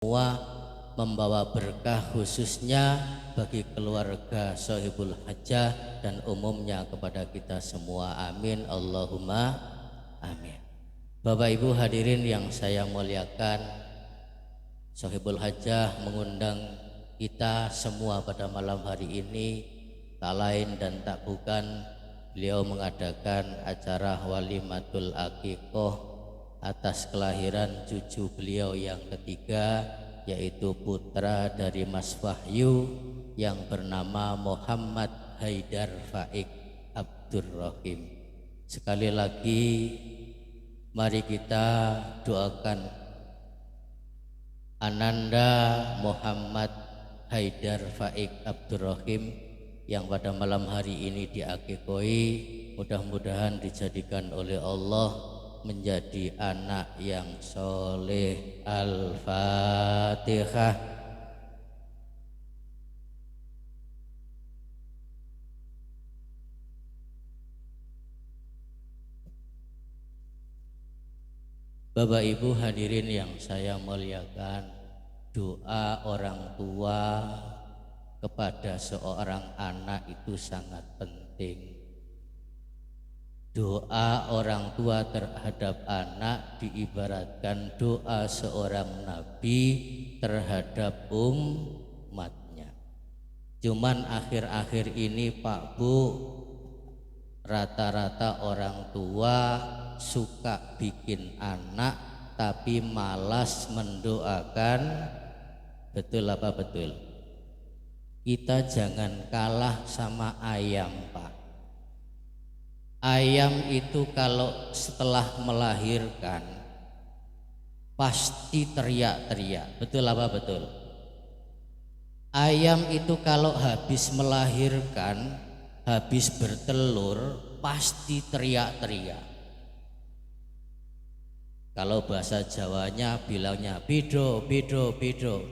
semua membawa berkah khususnya bagi keluarga Sohibul Hajah dan umumnya kepada kita semua. Amin Allahumma amin. Bapak Ibu hadirin yang saya muliakan, Sohibul Hajah mengundang kita semua pada malam hari ini tak lain dan tak bukan beliau mengadakan acara walimatul aqiqah atas kelahiran cucu beliau yang ketiga, yaitu putra dari Mas Wahyu yang bernama Muhammad Haidar Faik Abdurrahim. Sekali lagi mari kita doakan Ananda Muhammad Haidar Faik Abdurrahim yang pada malam hari ini diakikoi, mudah-mudahan dijadikan oleh Allah menjadi anak yang soleh. Al-Fatihah. Bapak Ibu hadirin yang saya muliakan, doa orang tua kepada seorang anak itu sangat penting. Doa orang tua terhadap anak diibaratkan doa seorang nabi terhadap umatnya. Cuman akhir-akhir ini Pak Bu, rata-rata orang tua suka bikin anak tapi malas mendoakan. Betul apa betul? Kita jangan kalah sama ayam Pak. Ayam itu kalau setelah melahirkan pasti teriak-teriak. Betul apa betul? Ayam itu kalau habis melahirkan, habis bertelur pasti teriak-teriak. Kalau bahasa Jawanya bilangnya bedo, bedo, bedo.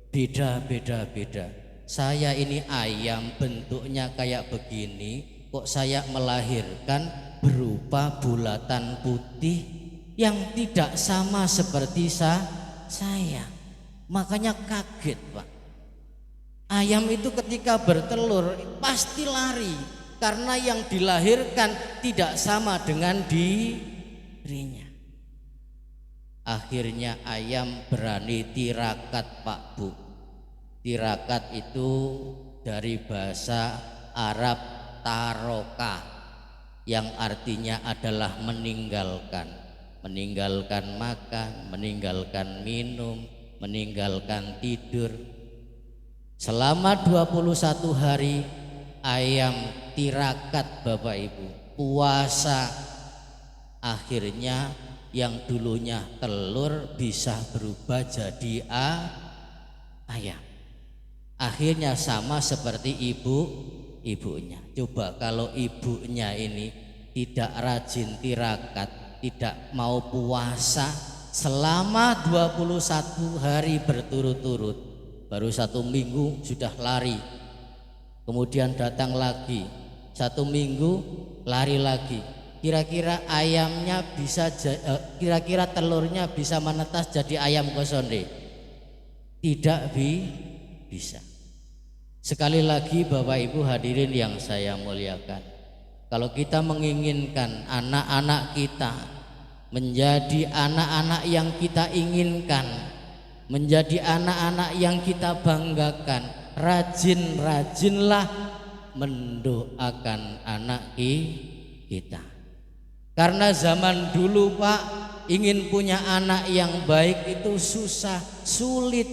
Beda, beda, beda. Saya ini ayam bentuknya kayak begini, kok saya melahirkan berupa bulatan putih yang tidak sama seperti saya. Makanya kaget Pak. Ayam itu ketika bertelur pasti lari karena yang dilahirkan tidak sama dengan dirinya. Akhirnya ayam berani tirakat Pak Bu. Tirakat itu dari bahasa Arab taroka yang artinya adalah meninggalkan makan, meninggalkan minum, meninggalkan tidur. Selama 21 hari ayam tirakat Bapak Ibu, puasa. Akhirnya yang dulunya telur bisa berubah jadi ayam. Akhirnya sama seperti ibunya. Coba kalau ibunya ini tidak rajin tirakat, tidak mau puasa selama 21 hari berturut-turut, baru 1 minggu sudah lari. Kemudian datang lagi 1 minggu lari lagi. Kira-kira ayamnya bisa kira-kira telurnya bisa menetas jadi ayam kosonde? Tidak bisa. Sekali lagi Bapak Ibu hadirin yang saya muliakan, kalau kita menginginkan anak-anak kita menjadi anak-anak yang kita inginkan, menjadi anak-anak yang kita banggakan, rajin-rajinlah mendoakan anak kita. Karena zaman dulu Pak, ingin punya anak yang baik itu susah, sulit.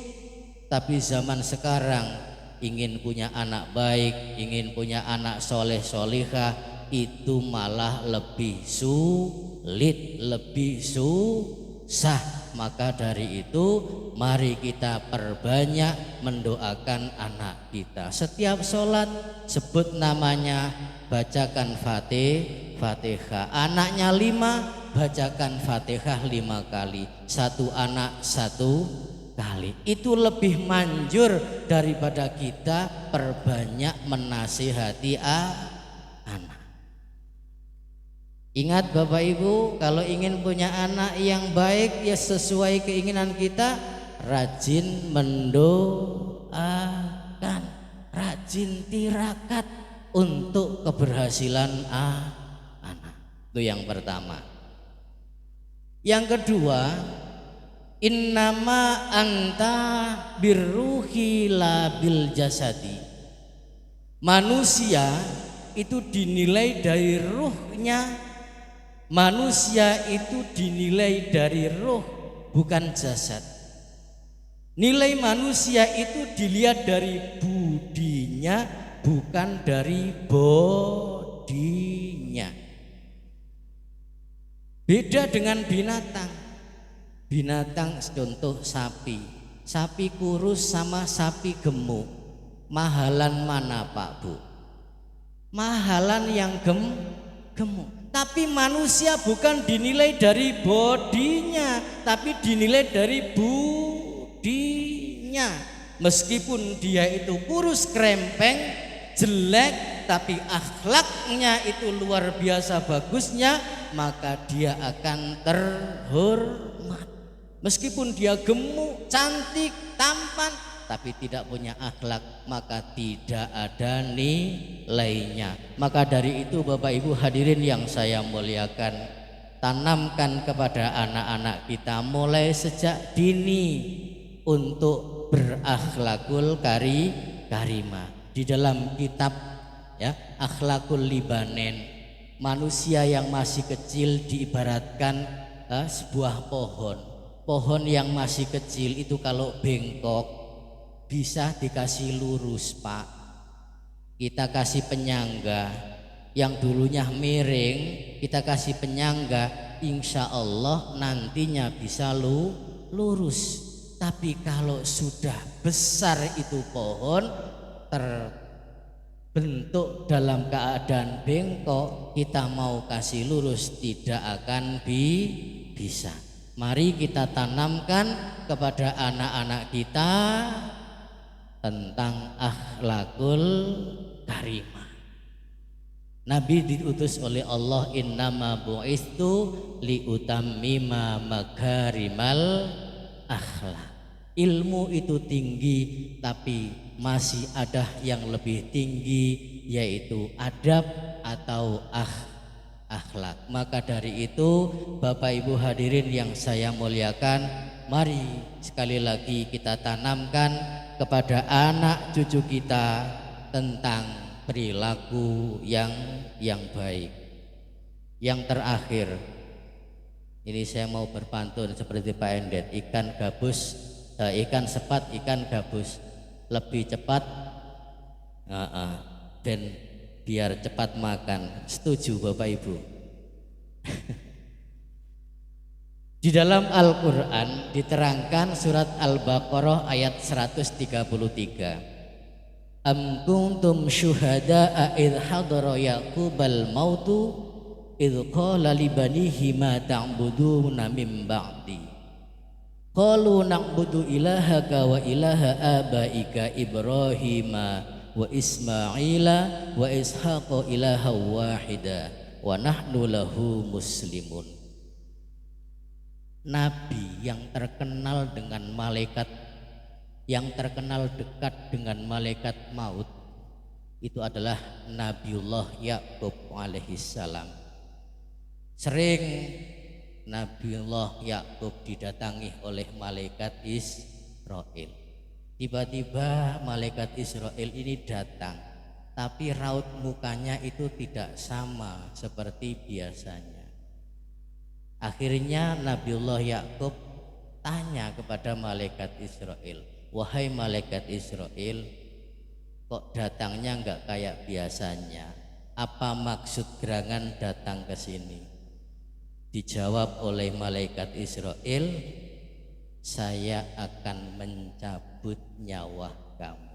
Tapi zaman sekarang ingin punya anak baik, ingin punya anak soleh solihah itu malah lebih sulit, lebih susah. Maka dari itu mari kita perbanyak mendoakan anak kita. Setiap sholat sebut namanya, bacakan Fatihah. Anaknya 5, bacakan Fatihah 5 kali. 1 anak 1 kali. Itu lebih manjur daripada kita perbanyak menasihati anak. Ingat Bapak Ibu, kalau ingin punya anak yang baik ya sesuai keinginan kita, rajin mendoakan, rajin tirakat untuk keberhasilan anak. Itu yang pertama. Yang kedua, innama anta birruhi la bil jasadi. Manusia itu dinilai dari ruhnya. Manusia itu dinilai dari ruh, bukan jasad. Nilai manusia itu dilihat dari budinya, bukan dari bodinya. Beda dengan binatang. Binatang contoh sapi. Sapi kurus sama sapi gemuk. Mahalan mana Pak Bu? Mahalan yang gemuk. Tapi manusia bukan dinilai dari bodinya, tapi dinilai dari budinya. Meskipun dia itu kurus krempeng, jelek, tapi akhlaknya itu luar biasa bagusnya, maka dia akan terhormat. Meskipun dia gemuk, cantik, tampan, tapi tidak punya akhlak, maka tidak ada nilainya. Maka dari itu Bapak Ibu hadirin yang saya muliakan, tanamkan kepada anak-anak kita mulai sejak dini untuk berakhlakul karimah. Di dalam kitab ya Akhlakul Libanen, manusia yang masih kecil diibaratkan sebuah pohon yang masih kecil itu kalau bengkok bisa dikasih lurus Pak. Kita kasih penyangga, yang dulunya miring kita kasih penyangga, insya Allah nantinya bisa lurus. Tapi kalau sudah besar itu pohon terbentuk dalam keadaan bengkok, kita mau kasih lurus tidak akan bisa. Mari kita tanamkan kepada anak-anak kita tentang akhlakul karimah. Nabi diutus oleh Allah, innama bu'istu liutammima makarimal akhlak. Ilmu itu tinggi, tapi masih ada yang lebih tinggi, yaitu adab atau akhlak. Maka dari itu Bapak Ibu hadirin yang saya muliakan, mari sekali lagi kita tanamkan kepada anak cucu kita tentang perilaku yang baik. Yang terakhir, ini saya mau berpantun seperti Pak Endet, ikan sepat, ikan gabus, lebih cepat dan biar cepat makan. Setuju Bapak Ibu? Di dalam Al-Quran diterangkan surat Al-Baqarah ayat 133. Am kuntum syuhada'a idh hadara Yaqubal mautu idh qala li banihi ma ta'buduna min ba'di qalu na'budu ilahaka wa ilaha abaika Ibrahima wa Ismaila wa Ishaqa ilaha wahida wa nahnu lahu muslimun. Nabi yang terkenal dengan malaikat, yang terkenal dekat dengan malaikat maut, itu adalah Nabiullah Ya'qub alaihissalam. Sering Nabiullah Ya'qub didatangi oleh malaikat Israel. Tiba-tiba malaikat Israel ini datang, tapi raut mukanya itu tidak sama seperti biasanya. Akhirnya Nabiullah Ya'qub tanya kepada malaikat Israel, wahai malaikat Israel, kok datangnya enggak kayak biasanya? Apa maksud gerangan datang ke sini? Dijawab oleh malaikat Israel, saya akan mencabut nyawa kamu.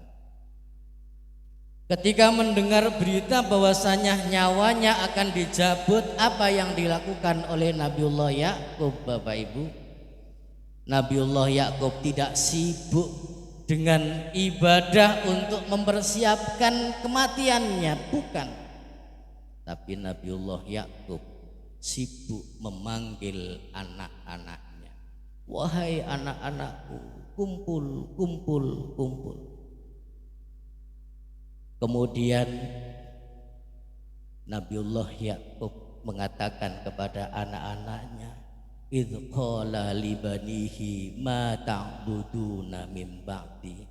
Ketika mendengar berita bahwasanya nyawanya akan dicabut, apa yang dilakukan oleh Nabiullah Ya'qub Bapak Ibu? Nabiullah Ya'qub tidak sibuk dengan ibadah untuk mempersiapkan kematiannya, bukan. Tapi Nabiullah Ya'qub sibuk memanggil anak-anaknya. Wahai anak-anakku, kumpul, kumpul, kumpul. Kemudian Nabiullah Yakub mengatakan kepada anak-anaknya, idh qala li banihi ma ta'buduna min ba'di.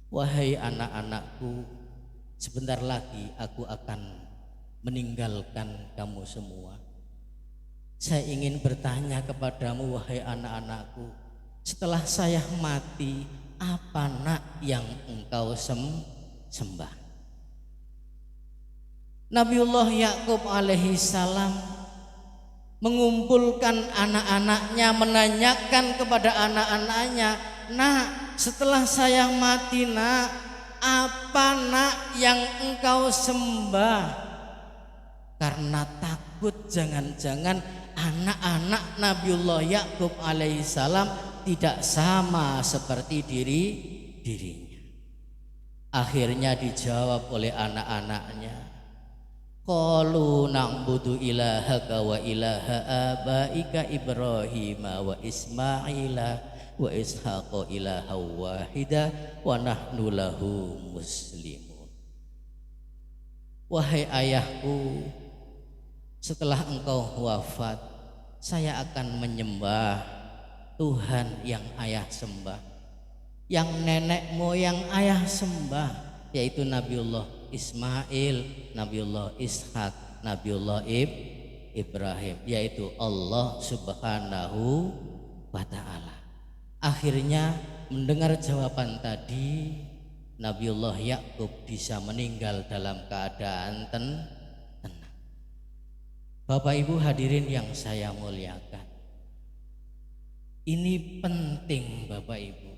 Wahai anak-anakku, sebentar lagi aku akan meninggalkan kamu semua. Saya ingin bertanya kepadamu, wahai anak-anakku, setelah saya mati, apa nak yang engkau sembah? Nabiullah Yakub alaihi salam mengumpulkan anak-anaknya, menanyakan kepada anak-anaknya, nak, setelah saya mati nak, apa nak yang engkau sembah? Karena takut jangan-jangan anak-anak Nabiullah Yakub alaihissalam tidak sama seperti dirinya. Akhirnya dijawab oleh anak-anaknya, qalu na'budu ilahaka wa ilaha abaika Ibrahim wa Ismaila wa Ishaqa ilaha wahida wa nahnu lahu muslimun. Wahai ayahku, setelah engkau wafat, saya akan menyembah Tuhan yang ayah sembah, yang nenek moyang ayah sembah, yaitu Nabiullah Ismail, Nabiullah Ishak, Nabiullah Ibrahim, yaitu Allah Subhanahu wa ta'ala. Akhirnya mendengar jawaban tadi, Nabiullah Yakub bisa meninggal dalam keadaan tenang. Bapak Ibu hadirin yang saya muliakan, ini penting Bapak Ibu,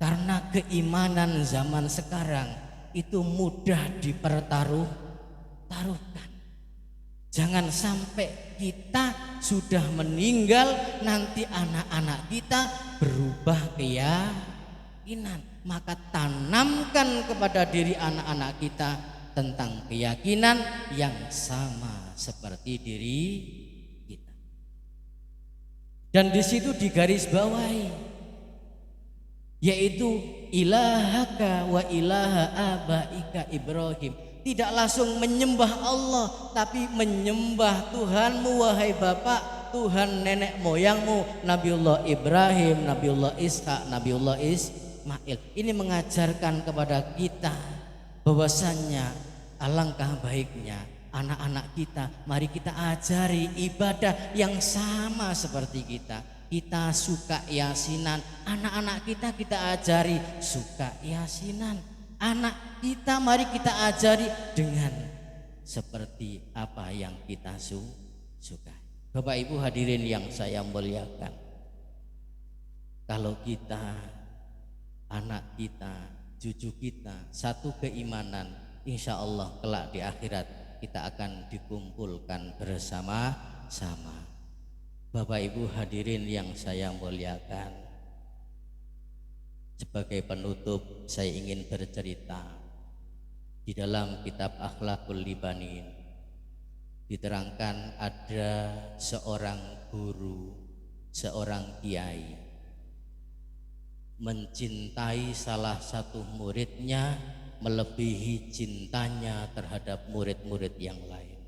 karena keimanan zaman sekarang itu mudah dipertaruhkan. Jangan sampai kita sudah meninggal, nanti anak-anak kita berubah keyakinan. Maka tanamkan kepada diri anak-anak kita tentang keyakinan yang sama seperti diri kita. Dan di situ digarisbawahi, yaitu ilahaka wa ilaha abaika Ibrahim. Tidak langsung menyembah Allah, tapi menyembah Tuhanmu wahai Bapak, Tuhan nenek moyangmu, Nabiullah Ibrahim, Nabiullah Ishak, Nabiullah Ismail. Ini mengajarkan kepada kita bahwasannya alangkah baiknya anak-anak kita, mari kita ajari ibadah yang sama seperti kita. Kita suka yasinan, anak-anak kita ajari suka yasinan. Anak kita mari kita ajari dengan seperti apa yang kita suka. Bapak Ibu hadirin yang saya muliakan, kalau kita, anak kita, cucu kita satu keimanan, insya Allah kelak di akhirat kita akan dikumpulkan bersama-sama. Bapak Ibu hadirin yang saya muliakan, sebagai penutup saya ingin bercerita. Di dalam kitab Akhlaqul Libanin diterangkan ada seorang guru, seorang kiai mencintai salah satu muridnya melebihi cintanya terhadap murid-murid yang lain.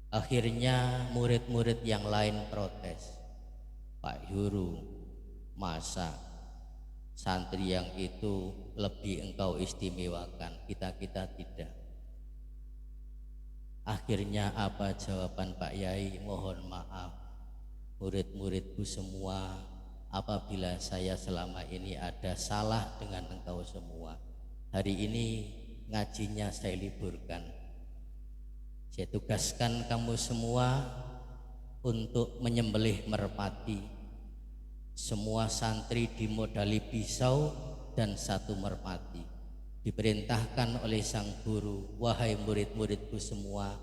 Akhirnya murid-murid yang lain protes, Pak Guru, masa santri yang itu lebih engkau istimewakan, kita tidak. Akhirnya apa jawaban Pak Yai? Mohon maaf murid-muridku semua, apabila saya selama ini ada salah dengan engkau semua, hari ini ngajinya saya liburkan. Saya tugaskan kamu semua untuk menyembelih merpati. Semua santri dimodali pisau dan satu merpati. Diperintahkan oleh sang guru, wahai murid-muridku semua,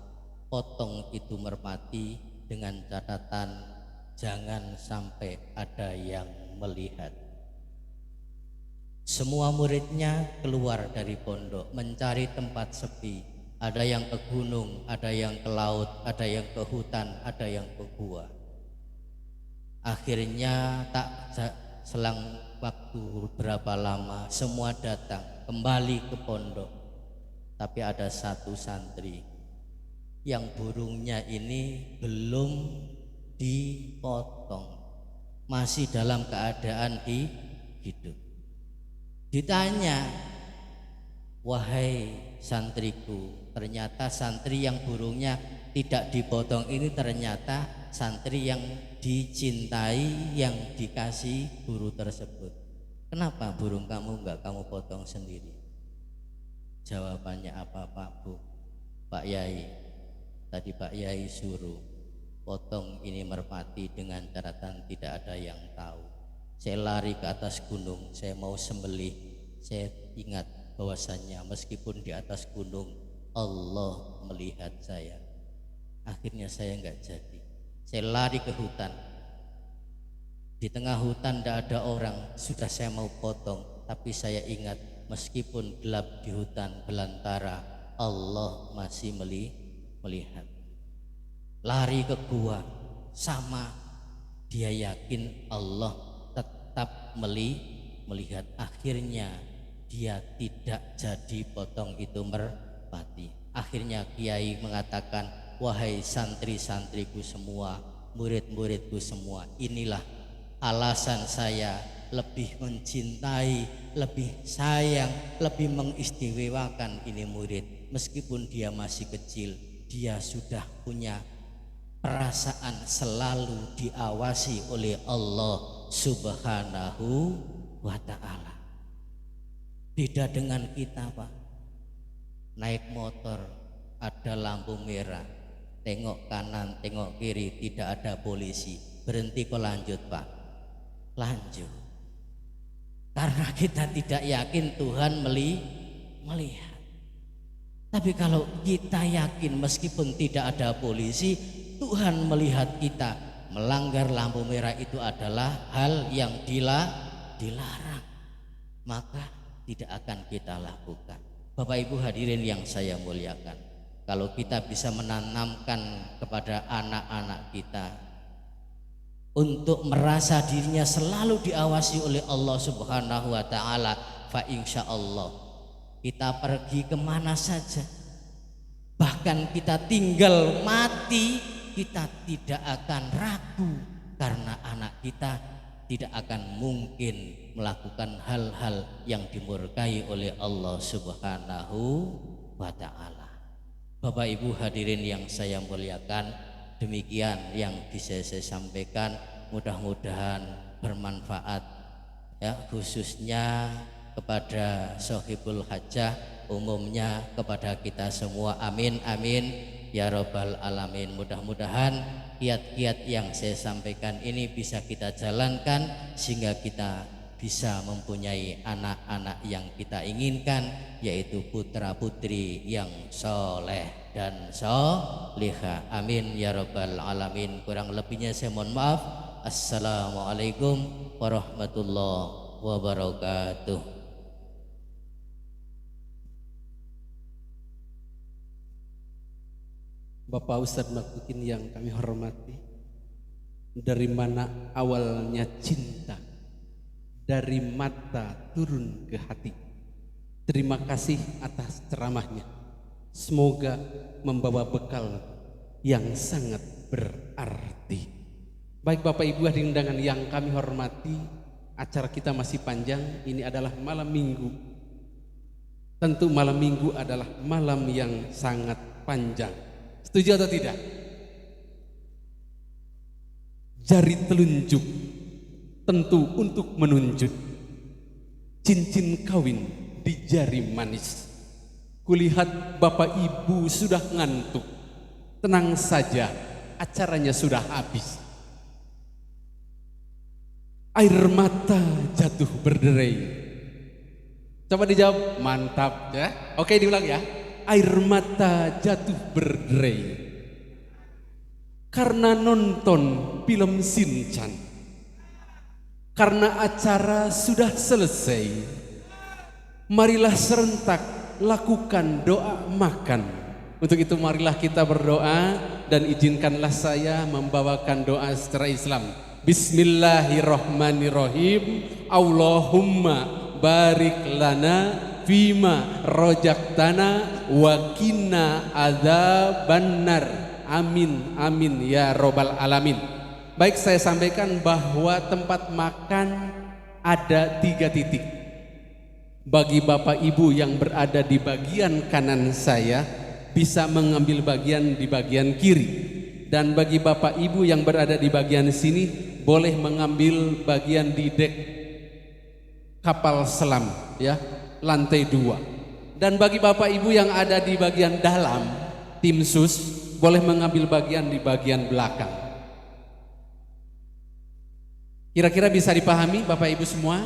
potong itu merpati dengan catatan jangan sampai ada yang melihat. Semua muridnya keluar dari pondok mencari tempat sepi. Ada yang ke gunung, ada yang ke laut, ada yang ke hutan, ada yang ke gua. Akhirnya tak selang waktu berapa lama semua datang kembali ke pondok. Tapi ada satu santri yang burungnya ini belum dipotong, masih dalam keadaan hidup. Ditanya, wahai santriku, ternyata santri yang burungnya tidak dipotong ini ternyata santri yang dicintai, yang dikasih guru tersebut. Kenapa burung kamu enggak kamu potong sendiri? Jawabannya apa Pak Bu? Pak Yai, tadi Pak Yai suruh potong ini merpati dengan catatan tidak ada yang tahu. Saya lari ke atas gunung, saya mau sembelih. Saya ingat bahwasannya meskipun di atas gunung Allah melihat saya. Akhirnya saya enggak jadi. Saya lari ke hutan. Di tengah hutan tidak ada orang. Sudah saya mau potong, tapi saya ingat meskipun gelap di hutan belantara, Allah masih melihat. Lari ke gua, sama, dia yakin Allah tetap melihat. Akhirnya dia tidak jadi potong itu merpati. Akhirnya Kiai mengatakan, wahai santri-santriku semua, murid-muridku semua, inilah alasan saya lebih mencintai, lebih sayang, lebih mengistimewakan ini murid. Meskipun dia masih kecil, dia sudah punya perasaan selalu diawasi oleh Allah Subhanahu wa ta'ala. Beda dengan kita Pak, naik motor ada lampu merah, tengok kanan, tengok kiri, tidak ada polisi, berhenti kok lanjut Pak, lanjut. Karena kita tidak yakin Tuhan melihat. Tapi kalau kita yakin meskipun tidak ada polisi, Tuhan melihat kita, melanggar lampu merah itu adalah hal yang dilarang, maka tidak akan kita lakukan. Bapak Ibu hadirin yang saya muliakan, kalau kita bisa menanamkan kepada anak-anak kita untuk merasa dirinya selalu diawasi oleh Allah Subhanahu wa ta'ala, fa insya Allah kita pergi kemana saja, bahkan kita tinggal mati, kita tidak akan ragu, karena anak kita tidak akan mungkin melakukan hal-hal yang dimurkai oleh Allah Subhanahu wa ta'ala. Bapak Ibu hadirin yang saya muliakan, demikian yang bisa saya sampaikan, mudah-mudahan bermanfaat ya, khususnya kepada Sohibul Hajah, umumnya kepada kita semua. Amin amin ya robbal alamin. Mudah-mudahan kiat-kiat yang saya sampaikan ini bisa kita jalankan sehingga kita bisa mempunyai anak-anak yang kita inginkan, yaitu putra-putri yang soleh dan solihah. Amin ya robbal alamin. Kurang lebihnya saya mohon maaf. Assalamualaikum warahmatullahi wabarakatuh. Bapak Ustadz Maktukin yang kami hormati, dari mana awalnya cinta, dari mata turun ke hati. Terima kasih atas ceramahnya. Semoga membawa bekal yang sangat berarti. Baik Bapak Ibu hadirin undangan yang kami hormati, acara kita masih panjang. Ini adalah malam minggu. Tentu malam minggu adalah malam yang sangat panjang. Setuju atau tidak? Jari telunjuk tentu untuk menunjuk, cincin kawin di jari manis. Kulihat Bapak Ibu sudah ngantuk. Tenang saja, acaranya sudah habis. Air mata jatuh berderai. Coba dijawab, mantap ya. Oke, diulang ya. Air mata jatuh berderai karena nonton film Shinchan, karena acara sudah selesai. Marilah serentak lakukan doa makan. Untuk itu marilah kita berdoa, dan izinkanlah saya membawakan doa secara Islam. Bismillahirrahmanirrahim. Allahumma barik lana fima rojaktana wa qina adzabannar. Amin amin ya robbal alamin. Baik, saya sampaikan bahwa tempat makan ada 3 titik. Bagi Bapak Ibu yang berada di bagian kanan saya bisa mengambil bagian di bagian kiri. Dan bagi Bapak Ibu yang berada di bagian sini boleh mengambil bagian di dek kapal selam ya, lantai 2. Dan bagi Bapak Ibu yang ada di bagian dalam tim sus boleh mengambil bagian di bagian belakang. Kira-kira bisa dipahami Bapak Ibu semua?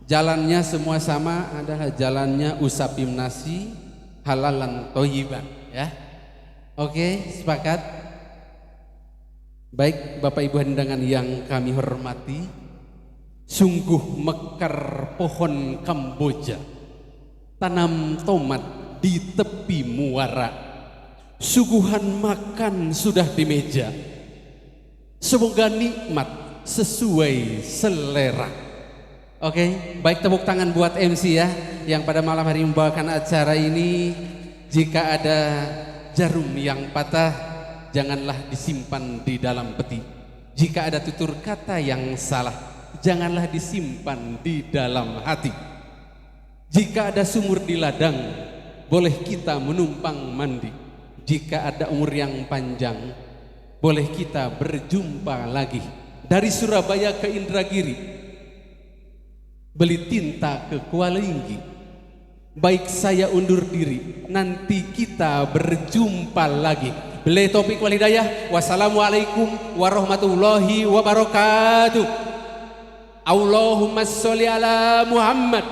Jalannya semua sama, adalah jalannya usapim nasi halalan thayyiban ya. Oke, sepakat? Baik Bapak Ibu undangan yang kami hormati, sungguh mekar pohon Kamboja, tanam tomat di tepi muara, suguhan makan sudah di meja, semoga nikmat sesuai selera. Oke, baik, tepuk tangan buat MC ya yang pada malam hari membawakan acara ini. Jika ada jarum yang patah, janganlah disimpan di dalam peti. Jika ada tutur kata yang salah, janganlah disimpan di dalam hati. Jika ada sumur di ladang, boleh kita menumpang mandi. Jika ada umur yang panjang, boleh kita berjumpa lagi. Dari Surabaya ke Indragiri, beli tinta ke Kuala Linggi. Baik, saya undur diri, nanti kita berjumpa lagi. Billahi taufiq wal hidayah. Wassalamualaikum warahmatullahi wabarakatuh. Allahumma sholli ala Muhammad